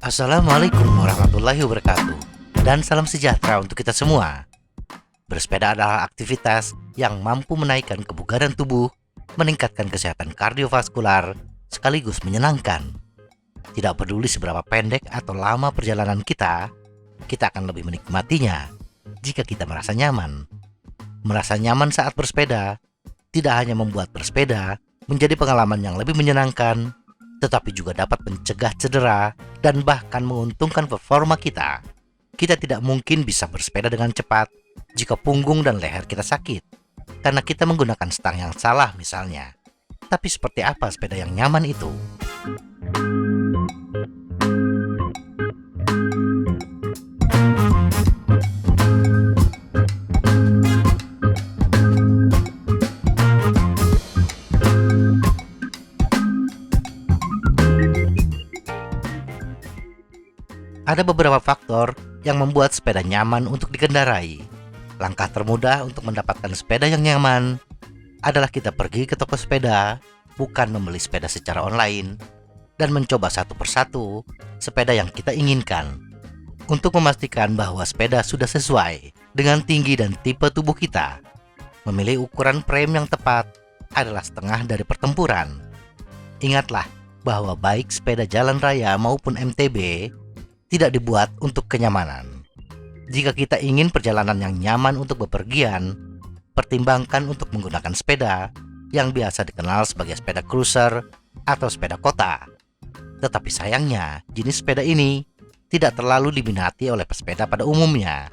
Assalamualaikum warahmatullahi wabarakatuh. Dan salam sejahtera untuk kita semua. Bersepeda adalah aktivitas yang mampu menaikkan kebugaran tubuh, meningkatkan kesehatan kardiovaskular, sekaligus menyenangkan. Tidak peduli seberapa pendek atau lama perjalanan kita akan lebih menikmatinya jika kita merasa nyaman. Merasa nyaman saat bersepeda tidak hanya membuat bersepeda menjadi pengalaman yang lebih menyenangkan, tetapi juga dapat mencegah cedera dan bahkan menguntungkan performa kita. Kita tidak mungkin bisa bersepeda dengan cepat jika punggung dan leher kita sakit, karena kita menggunakan stang yang salah misalnya. Tapi seperti apa sepeda yang nyaman itu? Ada beberapa faktor yang membuat sepeda nyaman untuk dikendarai. Langkah termudah untuk mendapatkan sepeda yang nyaman adalah kita pergi ke toko sepeda, bukan membeli sepeda secara online, dan mencoba satu persatu sepeda yang kita inginkan. Untuk memastikan bahwa sepeda sudah sesuai dengan tinggi dan tipe tubuh kita, memilih ukuran frame yang tepat adalah setengah dari pertempuran. Ingatlah bahwa baik sepeda jalan raya maupun MTB tidak dibuat untuk kenyamanan. Jika kita ingin perjalanan yang nyaman untuk bepergian, pertimbangkan untuk menggunakan sepeda yang biasa dikenal sebagai sepeda cruiser atau sepeda kota. Tetapi sayangnya, jenis sepeda ini tidak terlalu diminati oleh pesepeda pada umumnya.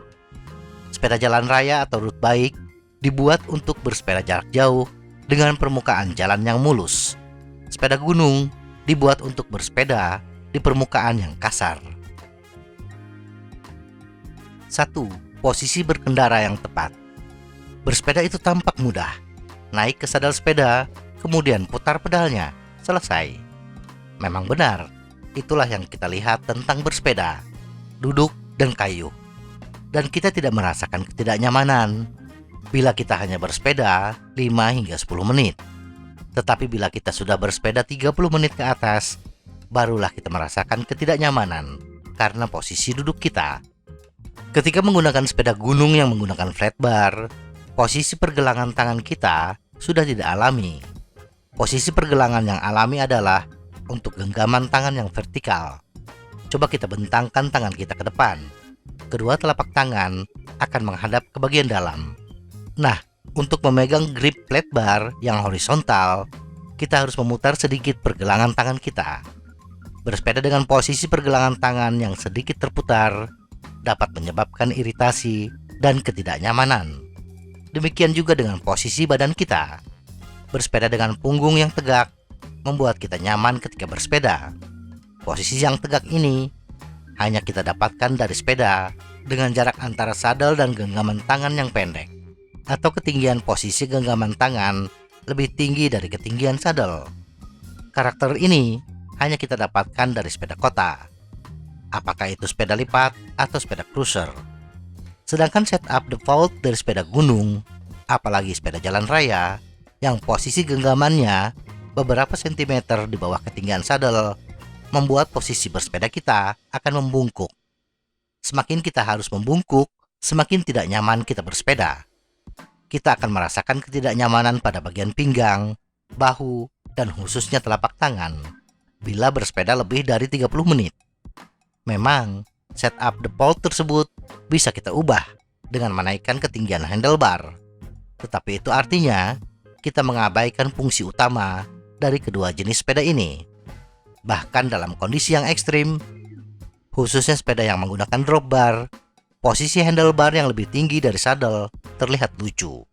Sepeda jalan raya atau road bike dibuat untuk bersepeda jarak jauh dengan permukaan jalan yang mulus. Sepeda gunung dibuat untuk bersepeda di permukaan yang kasar. 1. Posisi berkendara yang tepat. Bersepeda itu tampak mudah. Naik ke sadel sepeda, kemudian putar pedalnya, selesai. Memang benar, itulah yang kita lihat tentang bersepeda. Duduk dan kayuh. Dan kita tidak merasakan ketidaknyamanan bila kita hanya bersepeda 5 hingga 10 menit. Tetapi bila kita sudah bersepeda 30 menit ke atas, barulah kita merasakan ketidaknyamanan karena posisi duduk kita. Ketika menggunakan sepeda gunung yang menggunakan flat bar, posisi pergelangan tangan kita sudah tidak alami. Posisi pergelangan yang alami adalah untuk genggaman tangan yang vertikal. Coba kita bentangkan tangan kita ke depan. Kedua telapak tangan akan menghadap ke bagian dalam. Nah, untuk memegang grip flat bar yang horizontal, kita harus memutar sedikit pergelangan tangan kita. Bersepeda dengan posisi pergelangan tangan yang sedikit terputar dapat menyebabkan iritasi dan ketidaknyamanan. Demikian juga dengan posisi badan kita. Bersepeda dengan punggung yang tegak membuat kita nyaman ketika bersepeda. Posisi yang tegak ini hanya kita dapatkan dari sepeda dengan jarak antara sadel dan genggaman tangan yang pendek, atau ketinggian posisi genggaman tangan lebih tinggi dari ketinggian sadel. Karakter ini hanya kita dapatkan dari sepeda kota, apakah itu sepeda lipat atau sepeda cruiser. Sedangkan setup default dari sepeda gunung, apalagi sepeda jalan raya, yang posisi genggamannya beberapa sentimeter di bawah ketinggian sadel, membuat posisi bersepeda kita akan membungkuk. Semakin kita harus membungkuk, semakin tidak nyaman kita bersepeda. Kita akan merasakan ketidaknyamanan pada bagian pinggang, bahu, dan khususnya telapak tangan bila bersepeda lebih dari 30 menit. Memang, setup default tersebut bisa kita ubah dengan menaikkan ketinggian handlebar. Tetapi itu artinya kita mengabaikan fungsi utama dari kedua jenis sepeda ini. Bahkan dalam kondisi yang ekstrim, khususnya sepeda yang menggunakan drop bar, posisi handlebar yang lebih tinggi dari sadel terlihat lucu.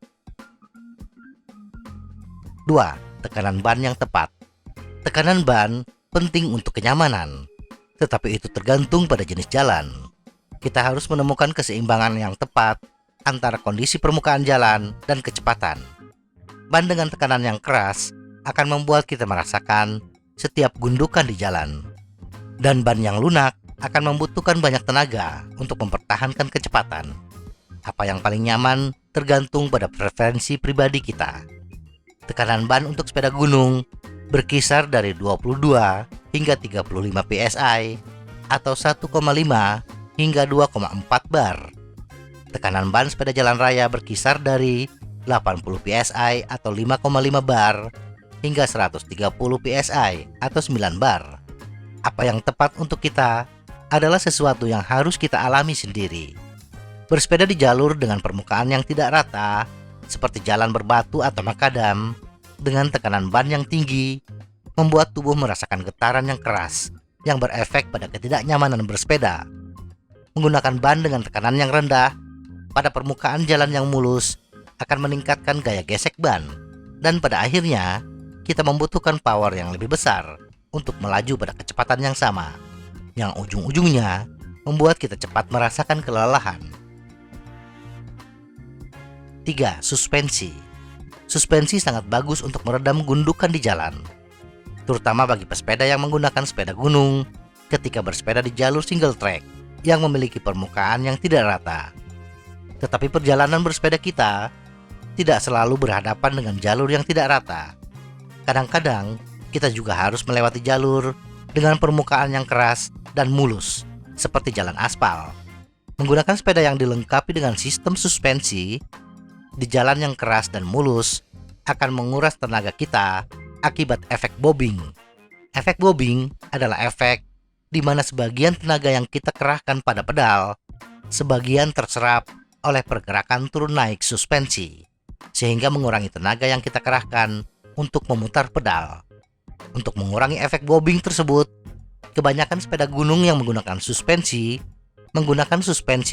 2. Tekanan ban yang tepat. Tekanan ban penting untuk kenyamanan, tetapi itu tergantung pada jenis jalan. Kita harus menemukan keseimbangan yang tepat antara kondisi permukaan jalan dan kecepatan. Ban dengan tekanan yang keras akan membuat kita merasakan setiap gundukan di jalan. Dan ban yang lunak akan membutuhkan banyak tenaga untuk mempertahankan kecepatan. Apa yang paling nyaman tergantung pada preferensi pribadi kita. Tekanan ban untuk sepeda gunung berkisar dari 22 hingga 35 psi atau 1,5 hingga 2,4 bar. Tekanan ban sepeda jalan raya berkisar dari 80 psi atau 5,5 bar hingga 130 psi atau 9 bar. Apa yang tepat untuk kita adalah sesuatu yang harus kita alami sendiri. Bersepeda di jalur dengan permukaan yang tidak rata, seperti jalan berbatu atau makadam, dengan tekanan ban yang tinggi, membuat tubuh merasakan getaran yang keras yang berefek pada ketidaknyamanan bersepeda. Menggunakan ban dengan tekanan yang rendah pada permukaan jalan yang mulus akan meningkatkan gaya gesek ban, dan pada akhirnya kita membutuhkan power yang lebih besar untuk melaju pada kecepatan yang sama, yang ujung-ujungnya membuat kita cepat merasakan kelelahan. 3. Suspensi. Suspensi sangat bagus untuk meredam gundukan di jalan, terutama bagi pesepeda yang menggunakan sepeda gunung ketika bersepeda di jalur single track yang memiliki permukaan yang tidak rata. Tetapi perjalanan bersepeda kita tidak selalu berhadapan dengan jalur yang tidak rata. Kadang-kadang kita juga harus melewati jalur dengan permukaan yang keras dan mulus, seperti jalan aspal. Menggunakan sepeda yang dilengkapi dengan sistem suspensi di jalan yang keras dan mulus akan menguras tenaga kita akibat efek bobbing. Efek bobbing adalah efek di mana sebagian tenaga yang kita kerahkan pada pedal, sebagian terserap oleh pergerakan turun naik suspensi, sehingga mengurangi tenaga yang kita kerahkan untuk memutar pedal. Untuk mengurangi efek bobbing tersebut, kebanyakan sepeda gunung yang menggunakan suspensi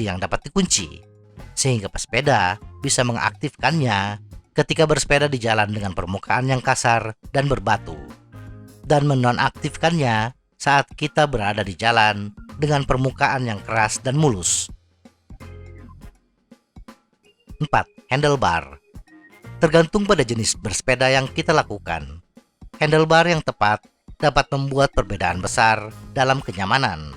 yang dapat dikunci, sehingga pesepeda bisa mengaktifkannya ketika bersepeda di jalan dengan permukaan yang kasar dan berbatu, dan menonaktifkannya saat kita berada di jalan dengan permukaan yang keras dan mulus. 4. Handlebar. Tergantung pada jenis bersepeda yang kita lakukan, handlebar yang tepat dapat membuat perbedaan besar dalam kenyamanan.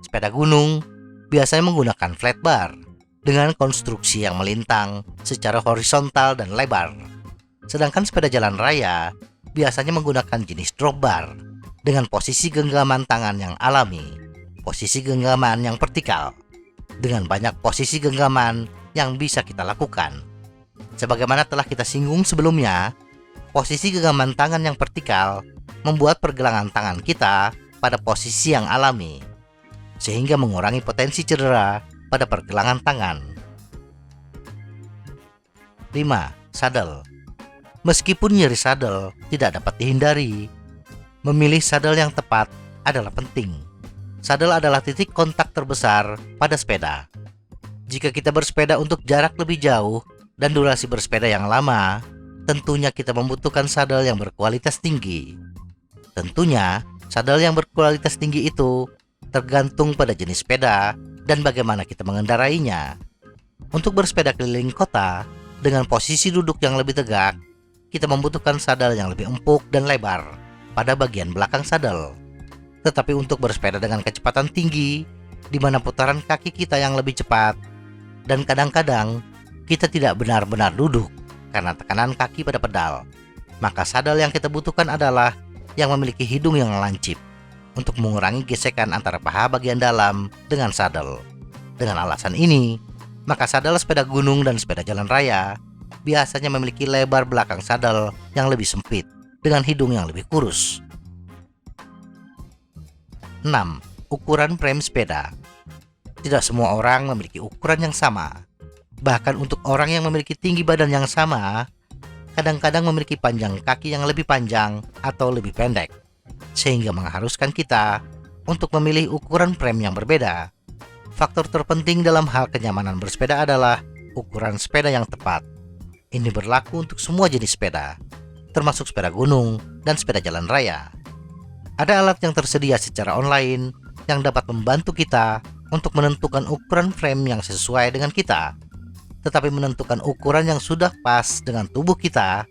Sepeda gunung biasanya menggunakan flat bar dengan konstruksi yang melintang secara horizontal dan lebar. Sedangkan sepeda jalan raya biasanya menggunakan jenis drop bar dengan posisi genggaman tangan yang alami, posisi genggaman yang vertikal, dengan banyak posisi genggaman yang bisa kita lakukan. Sebagaimana telah kita singgung sebelumnya, posisi genggaman tangan yang vertikal membuat pergelangan tangan kita pada posisi yang alami, sehingga mengurangi potensi cedera pada pergelangan tangan. 5. Saddle. Meskipun nyeri saddle tidak dapat dihindari, memilih saddle yang tepat adalah penting. Saddle adalah titik kontak terbesar pada sepeda. Jika kita bersepeda untuk jarak lebih jauh dan durasi bersepeda yang lama, tentunya kita membutuhkan saddle yang berkualitas tinggi. Tentunya, saddle yang berkualitas tinggi itu tergantung pada jenis sepeda dan bagaimana kita mengendarainya. Untuk bersepeda keliling kota dengan posisi duduk yang lebih tegak, kita membutuhkan saddle yang lebih empuk dan lebar pada bagian belakang saddle. Tetapi untuk bersepeda dengan kecepatan tinggi, di mana putaran kaki kita yang lebih cepat, dan kadang-kadang kita tidak benar-benar duduk karena tekanan kaki pada pedal, maka saddle yang kita butuhkan adalah yang memiliki hidung yang lancip untuk mengurangi gesekan antara paha bagian dalam dengan saddle. Dengan alasan ini, maka saddle sepeda gunung dan sepeda jalan raya biasanya memiliki lebar belakang saddle yang lebih sempit dengan hidung yang lebih kurus. 6. Ukuran frame sepeda. Tidak semua orang memiliki ukuran yang sama. Bahkan untuk orang yang memiliki tinggi badan yang sama, kadang-kadang memiliki panjang kaki yang lebih panjang atau lebih pendek, sehingga mengharuskan kita untuk memilih ukuran frame yang berbeda. Faktor terpenting dalam hal kenyamanan bersepeda adalah ukuran sepeda yang tepat. Ini berlaku untuk semua jenis sepeda, termasuk sepeda gunung dan sepeda jalan raya. Ada alat yang tersedia secara online yang dapat membantu kita untuk menentukan ukuran frame yang sesuai dengan kita. Tetapi menentukan ukuran yang sudah pas dengan tubuh kita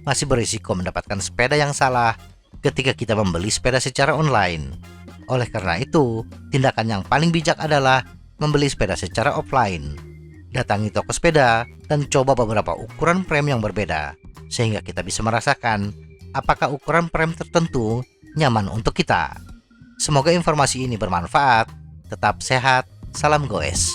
masih berisiko mendapatkan sepeda yang salah ketika kita membeli sepeda secara online. Oleh karena itu, tindakan yang paling bijak adalah membeli sepeda secara offline. Datangi toko sepeda dan coba beberapa ukuran frame yang berbeda, sehingga kita bisa merasakan apakah ukuran frame tertentu nyaman untuk kita. Semoga informasi ini bermanfaat. Tetap sehat, salam goes.